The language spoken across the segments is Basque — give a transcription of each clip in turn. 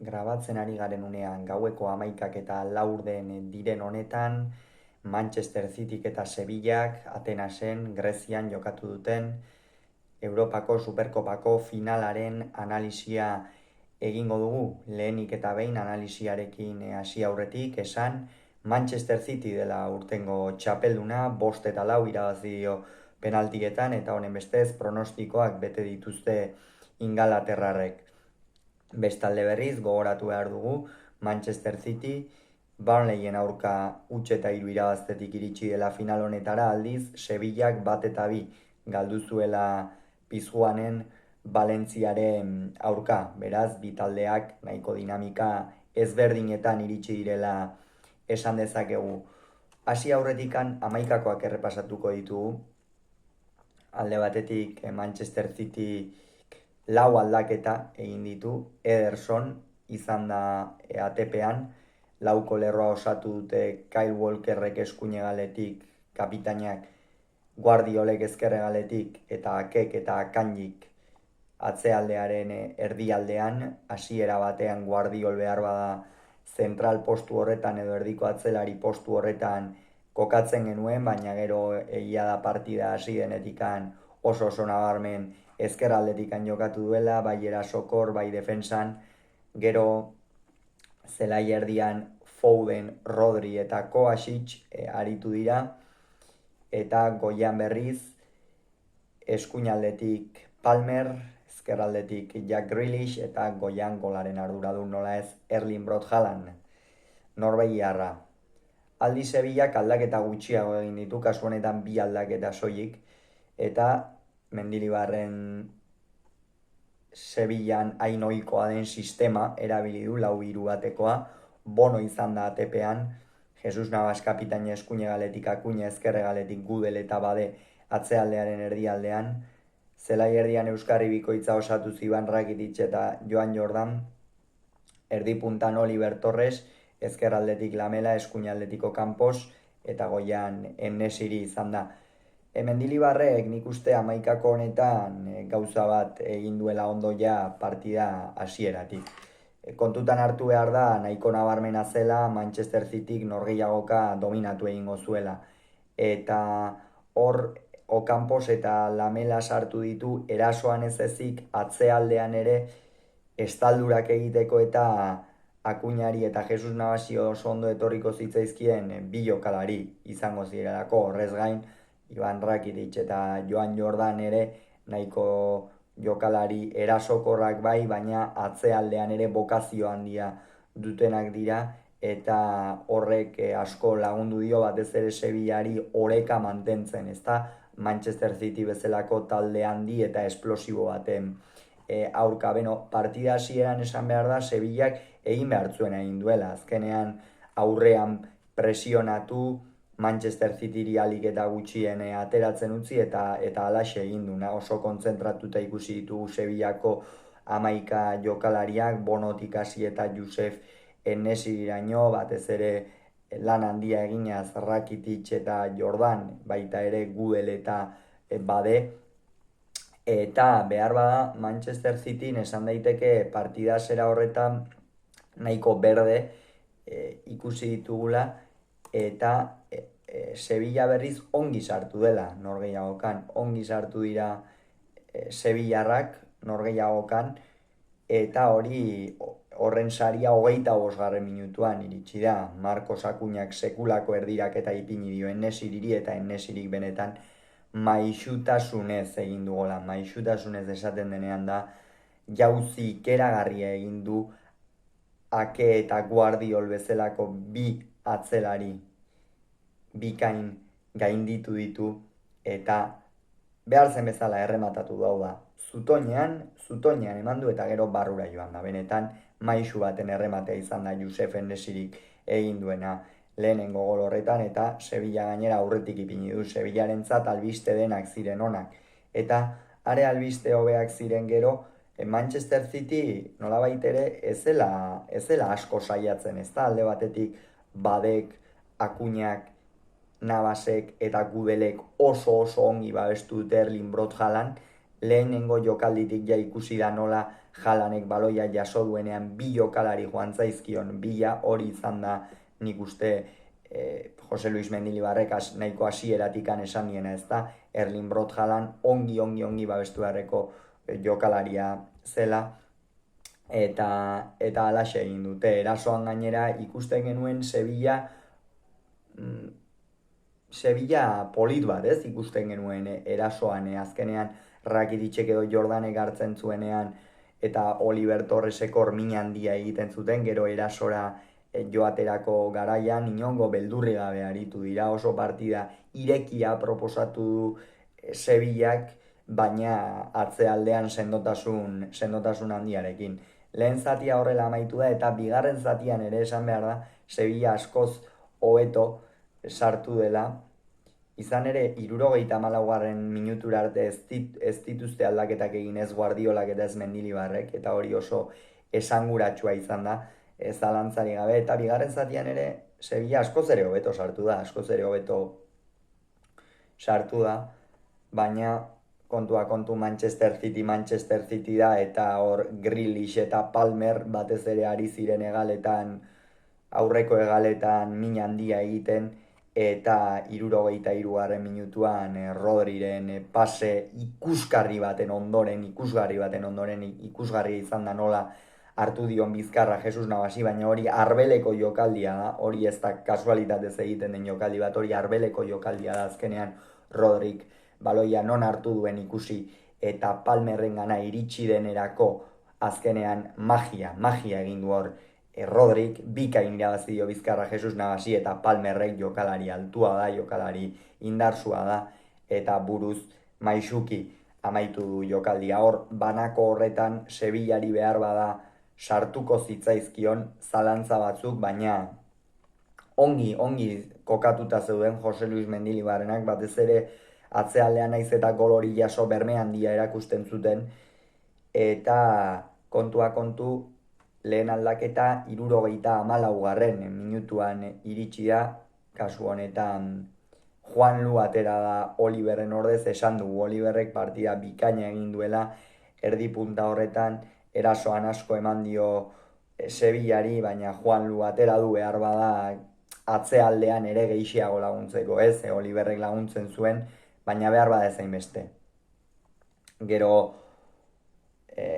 Grabatzen ari garen unean gaueko 11:04 diren honetan, Manchester Cityk eta Sevillak Atenasen, Grezian jokatu duten Europako Superkopako finalaren analisia egingo dugu. Lehenik eta behin analisiarekin hasi aurretik esan Manchester City dela urtengo txapelduna, 5-4 irabazi dio penaltietan eta honen bestez pronostikoak bete dituzte Ingalaterrarrek. Bestalde berriz, gogoratu behar dugu, Manchester City, Burnleyen aurka 0-3 irabaztetik iritsi dela final honetara, aldiz, Sevillak 1-2 galdu zuela Pizjuanen Valentziaren aurka. Beraz, bi taldeak nahiko dinamika ezberdinetan iritsi direla esan dezakegu. Hasi aurretikan 11koak errepasatuko ditugu. Alde batetik Manchester City 4 aldaketa egin ditu. Ederson izan da ATP-an, 4ko lerroa osatu dute Kyle Walkerrek eskuinegaletik, kapitainak Guardiolek ezkerregaletik eta Akek eta Akanjik atzealdearen erdialdean. Hasiera batean Guardiol behar bada zentral postu horretan edo erdiko atzelari postu horretan kokatzen genuen, baina gero egia da partida hasi denetikan oso nabarmen ezkerraldetikan jokatu duela, bai erasokor, bai defensan. Gero zelai erdian Foden, Rodri eta Kovacic aritu dira, eta goian berriz eskuinaldetik Palmer, ezkerraldetik Jack Grealish eta goian golaren arduradun nola ez Erling Braut Haaland, norbegiarra. Aldi Sevillak aldaketa gutxiago egin ditu, kasu honetan 2 aldaketa soilik, eta Mendilibarren Sevillan hain ohikoa den sistema erabili du, 4-3-1-koa. Bono izan da ATP-an, Jesus Navas kapitaina eskuinegaletik, Akuña ezkerregaletik, Gudel eta Bade atzealdearen erdialdean. Zelai erdian euskarri bikoitza osatu Ivan Rakitic eta Joan Jordan, erdipuntan Oliver Torres, ezkerraldetik Lamela, eskuinaldetiko Campos eta goian En-Nesyri izan da. Mendilibarrek nik uste 11ko honetan gauza bat egin duela ondo ja partida hasieratik. Kontutan hartu behar da nahiko nabarmena zela Manchester Cityk norgehiagoka dominatu egingo zuela. Eta hor Ocampos eta Lamela sartu ditu erasoan ez ezik atzealdean ere estaldurak egiteko, eta Akuñari eta Jesus Navasi oso ondo etorriko zitzaizkien bi jokalari izango zirelako. Horrez gain, Ivan Rakitic eta Joan Jordan ere nahiko jokalari erasokorrak bai, baina atzealdean ere bokazio handia dutenak dira, eta horrek asko lagundu dio batez ere Sevillari oreka mantentzen, ezta Manchester City bezalako talde handi eta esplosibo baten aurka. Partida hasieran esan behar da Sevillak egin behar zuen egin duela, azkenean aurrean presionatu, Manchester Cityri alik eta gutxien ateratzen utzi, eta alaxe egin duna. Oso kontzentratuta ikusi ditugu Sevillako 11 jokalariak, Bonotik hasi eta Josef En-Nesyraino, batez ere lan handia eginaz Rakitic eta Jordan, baita ere Gudel eta Bade. Eta behar bada Manchester Cityn esan daiteke partida zera horretan nahiko berde ikusi ditugula, eta Sevilla berriz ongi sartu dela norgehiagokan, ongi sartu dira Sevillarrak norgehiagokan, eta horren saria 25. minutuan iritsi da. Marcos Akuñak sekulako erdirak eta ipini dio En-Nesyriri, eta En-Nesyrik benetan maixutasunez egin du gola. Maixutasunez esaten denean da jauzi ikeragarria egin du Ake eta Guardiol bezalako bi atzelari bikain gainditu ditu, eta behar zen bezala errematatu da. Zutoinean eman du eta gero barrura joan da. Benetan maixu baten errematea izan da Josef En-Nesyrik egin duena lehenengo gol horretan, eta Sevilla gainera aurretik ipini du. Sevillarentzat albiste denak ziren onak, eta are albiste hobeak ziren gero Manchester City nolabait ere ez zela asko saiatzen, ezta alde batetik Badek, Akuñak, Navasek eta Gudelek oso ongi babestu dute Erling Braut Haaland. Lehenengo jokalditik ja ikusi da nola Halanek baloia jaso duenean bi jokalari joan zaizkion bila, hori izan da nik uste Jose Luis Mendilibarrek nahiko hasieratikan esan diena, ez da, Erling Brot Haaland ongi babestu beharreko jokalaria zela, eta alaxe egin dute. Erasoan gainera ikusten genuen Sevilla polit bat, ez, ikusten genuen erasoan, azkenean Rakitićek edo Jordanek hartzen zuenean, eta Oliver Torresek min handia egiten zuten, gero erasora joaterako garaian inongo beldurri gabe aritu dira, oso partida irekia proposatu du Sevillak, baina atzealdean sendotasun handiarekin. Lehen zatia horrela amaitu da, eta bigarren zatian ere esan behar da, Sevilla askoz hobeto sartu dela, izan ere 74. minutura arte ez dituzte aldaketak egin, ez Guardiolak eta ez Mendilibarrek, eta hori oso esanguratsua izan da, zalantzari gabe, eta bigarren zatian ere Sevilla askoz ere hobeto sartu da, baina kontua kontu Manchester City da, eta hor Grealish eta Palmer batez ere ari ziren aurreko egaletan min handia egiten, eta 73. minutuan Rodriren pase ikusgarri baten ondoren ikusgarria izan da nola hartu dion bizkarra Jesus Navasi, baina hori arbeleko jokaldia da, hori ez da kasualitatez egiten den jokaldi bat, hori arbeleko jokaldia da, azkenean Rodrik baloia non hartu duen ikusi, eta Palmerren gana iritsi denerako azkenean magia egin du hor Rodrik, bikain irabazi dio bizkarra Jesus Navasi, eta Palmerrek jokalari altua da, jokalari indarsua da, eta buruz maisuki amaitu du jokaldia. Hor, banako horretan Sevillari behar bada sartuko zitzaizkion zalantza batzuk, baina ongi kokatuta zeuden Jose Luis Mendilibarrenak, batez ere atzealdean naiz eta gol hori jaso berme handia erakusten zuten, eta kontua kontu lehen aldaketa 74. minutuan iritsi da, kasu honetan Juan Lu atera da Oliverren ordez, esan dugu Oliverrek partida bikaina egin duela, erdi punta horretan erasoan asko eman dio Sevillari, baina Juan Lu atera du behar bada atzealdean ere gehiago laguntzeko, ez, Oliverrek laguntzen zuen, baina behar bada ezain beste. Gero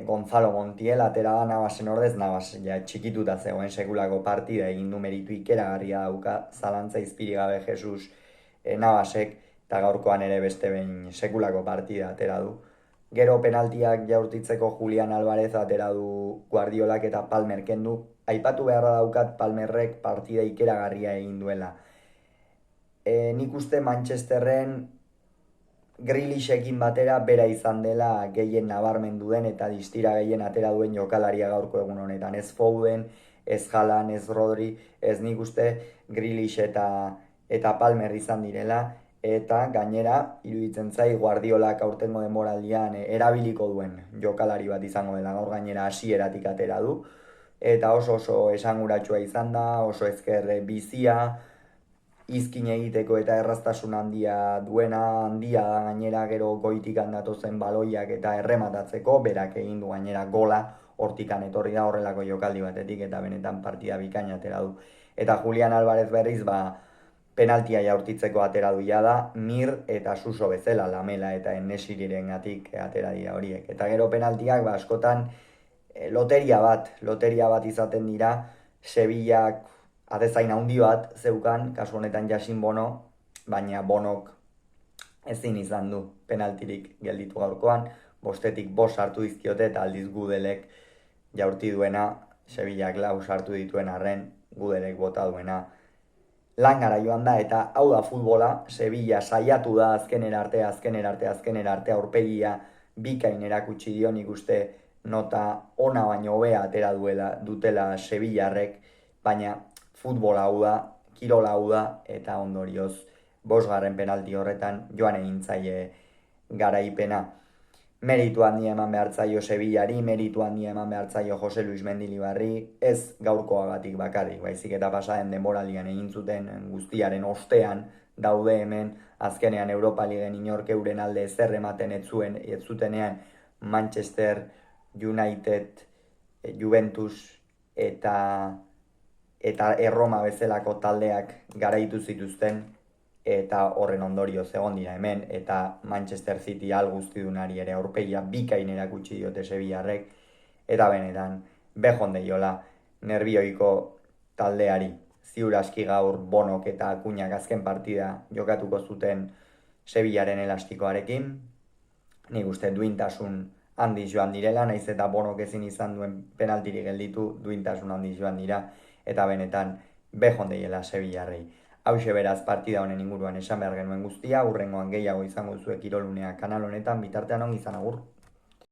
Gonzalo Montiel atera da Navasen ordez, Navas txikituta zegoen sekulako partida, egin du meritu ikeragarria dauka, zalantza izpiri gabe Jesus Navasek, eta gaurkoan ere beste behin sekulako partida atera du. Gero penaltiak jaurtitzeko Julian Alvarez atera du Guardiolak eta Palmer kendu. Aipatu beharra daukat Palmerrek partida ikeragarria egin duela. Nik uste Manchesterren Grealishekin batera bera izan dela gehien nabarmendu den eta distira gehien atera duen jokalaria gaurko egun honetan. Ez Foden, ez Haaland, ez Rodri, ez nik uste Grealish eta Palmer izan direla, eta gainera iruditzen zai Guardiolak aurtengo denboraldian erabiliko duen jokalari bat izango dela, gaur gainera hasieratik atera du, eta oso esanguratsua izan da, oso ezker bizia, izkin egiteko eta erraztasun handia da gainera, gero goitik handatu zen baloiak eta errematatzeko, berak egin du gainera gola, hortikan etorri da horrelako jokaldi batetik, eta benetan partida bikaina atera du. Eta Julian Alvarez berriz, penaltia jaurtitzeko atera du da, Mir eta Suso bezala, Lamela eta Enesirirengatik atera dira horiek. Eta gero penaltiak askotan loteria bat izaten dira, Sevillak atezain handi bat zeukan, kasu honetan Jasin Bono, baina Bonok ezin izan du penaltirik gelditu gaurkoan, 5-tik 5 sartu dizkiote eta aldiz Gudelek jaurti duena, Sevillak 4 sartu dituen arren, Gudelek bota duena langara joan da, eta hau da futbola, Sevilla saiatu da azkenera arte aurpegia bikain erakutsi dio, nik uste nota ona baino hobea atera dutela Sevillarrek, baina futbola hau da, kirola hau da, eta ondorioz 5. penalti horretan joan egin zaie garaipena. Meritu handia eman behar zaio Sevillari, meritu handia eman behar zaio Jose Luis Mendilibarri, ez gaurkoagatik bakarrik, baizik eta pasaden denboraldian egin zuten guztiaren ostean daude hemen, azkenean Europa Liguen inork euren alde ezer ematen ez zutenean Manchester United, Juventus eta Erroma bezalako taldeak garaitu zituzten, eta horren ondorioz egon dira hemen, eta Manchester City guztidunari ere aurpegia bikain erakutsi diote Sevillarrek, eta benetan bejon deiola nerbioiko taldeari. Ziur aski gaur Bonok eta Akuñak azken partida jokatuko zuten Sevillaren elastikoarekin. Nik uste duintasun handiz joan direla, naiz eta Bonok ezin izan duen penaltirik gelditu, duintasun handiz joan dira, eta benetan bejon deiela Sevillarrei. Hauxe beraz partida honen inguruan esan behar genuen guztia, hurrengoan gehiago izango zuek Kirolunea kanal honetan, bitartean ongi izan agur.